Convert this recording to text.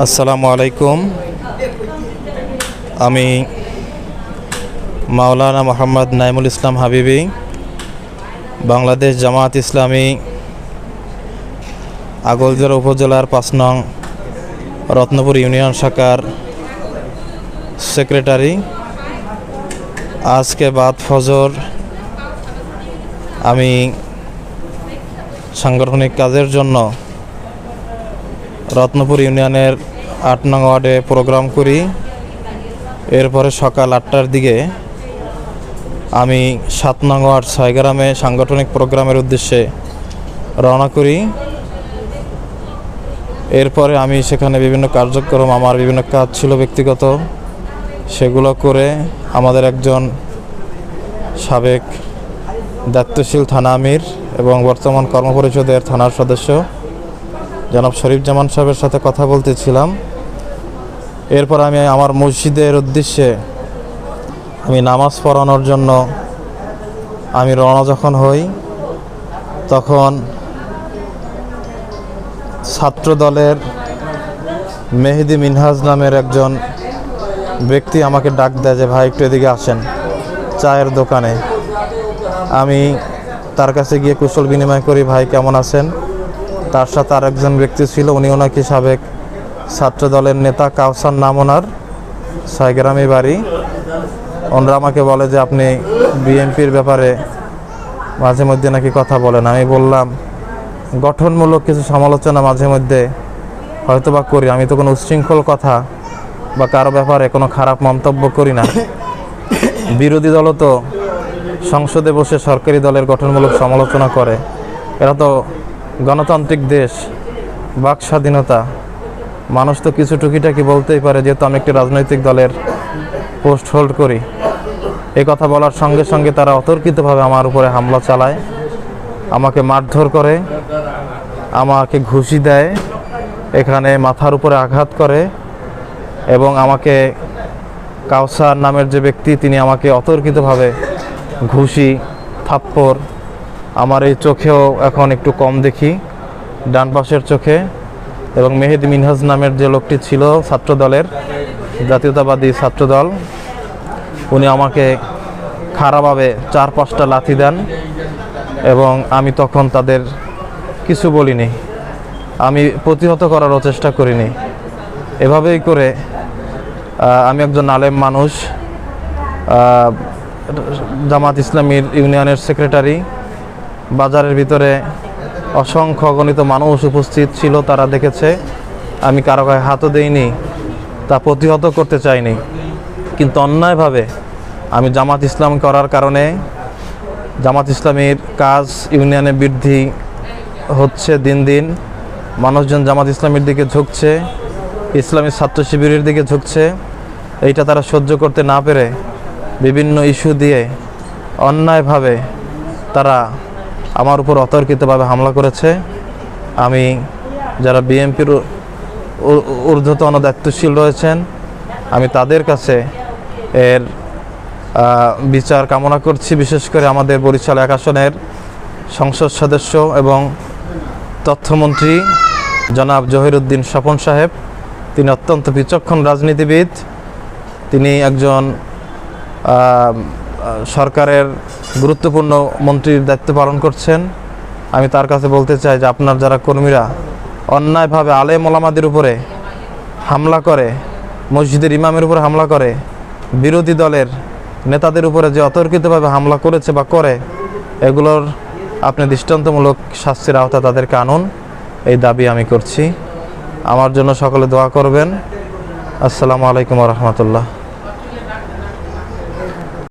আসসালামু আলাইকুম। আমি মাওলানা মোহাম্মদ নাইমুল ইসলাম হাবিবি, বাংলাদেশ জামায়াত ইসলামী আগলঝরা উপজেলার ৫ নং রত্নপুর ইউনিয়ন শাখার সেক্রেটারি। আজকে বাদ ফজর আমি সাংগঠনিক কাজের জন্য রত্নপুর ইউনিয়নের ৮ নং ওয়ার্ডে প্রোগ্রাম করি। এরপরে সকাল ৮টার দিকে আমি ৭ নং ওয়ার্ড ৬ গ্রামে সাংগঠনিক প্রোগ্রামের উদ্দেশ্যে রওনা করি। এরপরে আমি সেখানে বিভিন্ন কার্যক্রম, আমার বিভিন্ন কাজ ছিল ব্যক্তিগত, সেগুলো করে আমাদের একজন সাবেক দায়িত্বশীল থানা আমির এবং বর্তমান কর্মপরিষদের থানার সদস্য জনাব শরীফ জামান সাহেবের সাথে কথা বলতেছিলাম। এরপর আমি আমার মসজিদের উদ্দেশ্যে আমি নামাজ পড়ানোর জন্য আমি রওনা যখন হই, তখন ছাত্র দলের মেহেদি মিনহাজ নামের একজন ব্যক্তি আমাকে ডাক দেয় যে ভাই একটু এদিকে আসেন চায়ের দোকানে। আমি তার কাছে গিয়ে কুশল বিনিময় করি, ভাই কেমন আছেন। তার সাথে আর একজন ব্যক্তি ছিল, উনিও নাকি সাবেক ছাত্র দলের নেতা, কাউসার নাম ওনার, ৬ গ্রামে বাড়ি। ওনারা আমাকে বলে যে আপনি বিএনপির ব্যাপারে মাঝে মধ্যে নাকি কথা বলেন। আমি বললাম গঠনমূলক কিছু সমালোচনা মাঝে মধ্যে হয়তো বা করি, আমি তো কোনো উচ্ছৃঙ্খল কথা বা কারো ব্যাপারে কোনো খারাপ মন্তব্য করি না। বিরোধী দলও তো সংসদে বসে সরকারি দলের গঠনমূলক সমালোচনা করে। এরা তো গণতান্ত্রিক দেশ, বাক স্বাধীনতা, মানুষ তো কিছু টুকিটাকি বলতেই পারে। যেহেতু আমি একটি রাজনৈতিক দলের পোস্ট হোল্ড করি, এই কথা বলার সঙ্গে সঙ্গে তারা অতর্কিতভাবে আমার উপরে হামলা চালায়, আমাকে মারধর করে, আমাকে ঘুষি দেয়, এখানে মাথার উপরে আঘাত করে এবং আমাকে কাউসার নামের যে ব্যক্তি তিনি আমাকে অতর্কিতভাবে ঘুষি, থাপ্পড়, আমার এই চোখেও এখন একটু কম দেখি, ডান পাশের চোখে। এবং মেহেদি মিনহাজ নামের যে লোকটি ছিল ছাত্র দলের, জাতীয়তাবাদী ছাত্র দল, উনি আমাকে খারাপভাবে ৪-৫টা লাথি দেন এবং আমি তখন তাদের কিছু বলিনি, আমি প্রতিহত করারও চেষ্টা করিনি। এভাবেই করে আমি একজন আলেম মানুষ, জামাত ইসলামীর ইউনিয়নের সেক্রেটারি, বাজারের ভিতরে অসংখ্য অগণিত মানুষ উপস্থিত ছিল, তারা দেখেছে আমি কারো গায়ে হাতও দেইনি, তা প্রতিহত করতে চাইনি। কিন্তু অন্যায়ভাবে আমি জামাত ইসলাম করার কারণে জামাত ইসলামীর কাজ ইউনিয়নে বৃদ্ধি হচ্ছে, দিন দিন মানুষজন জামাত ইসলামীর দিকে ঝুঁকছে, ইসলামী ছাত্র শিবিরের দিকে ঝুঁকছে। এইটা তারা সহ্য করতে না পেরে বিভিন্ন ইস্যু দিয়ে অন্যায়ভাবে তারা আমার উপর অতর্কিতভাবে হামলা করেছে। আমি যারা বিএনপির ঊর্ধ্বতন দায়িত্বশীল রয়েছেন, আমি তাদের কাছে এর বিচার কামনা করছি। বিশেষ করে আমাদের বরিশাল ১ আসনের সংসদ সদস্য এবং তথ্যমন্ত্রী জনাব জহিরুদ্দিন স্বপন সাহেব, তিনি অত্যন্ত বিচক্ষণ রাজনীতিবিদ, তিনি একজন সরকারের গুরুত্বপূর্ণ মন্ত্রীর দায়িত্ব পালন করছেন। আমি তার কাছে বলতে চাই যে আপনার যারা কর্মীরা অন্যায়ভাবে আলেম ওলামাদের উপরে হামলা করে, মসজিদের ইমামের উপরে হামলা করে, বিরোধী দলের নেতাদের উপরে যে অতর্কিতভাবে হামলা করেছে বা করে, এগুলোর আপনি দৃষ্টান্তমূলক শাস্তির আওতায় তাদেরকে আনুন, এই দাবি আমি করছি। আমার জন্য সকলে দোয়া করবেন। আসসালামু আলাইকুম ওয়া রাহমাতুল্লাহ।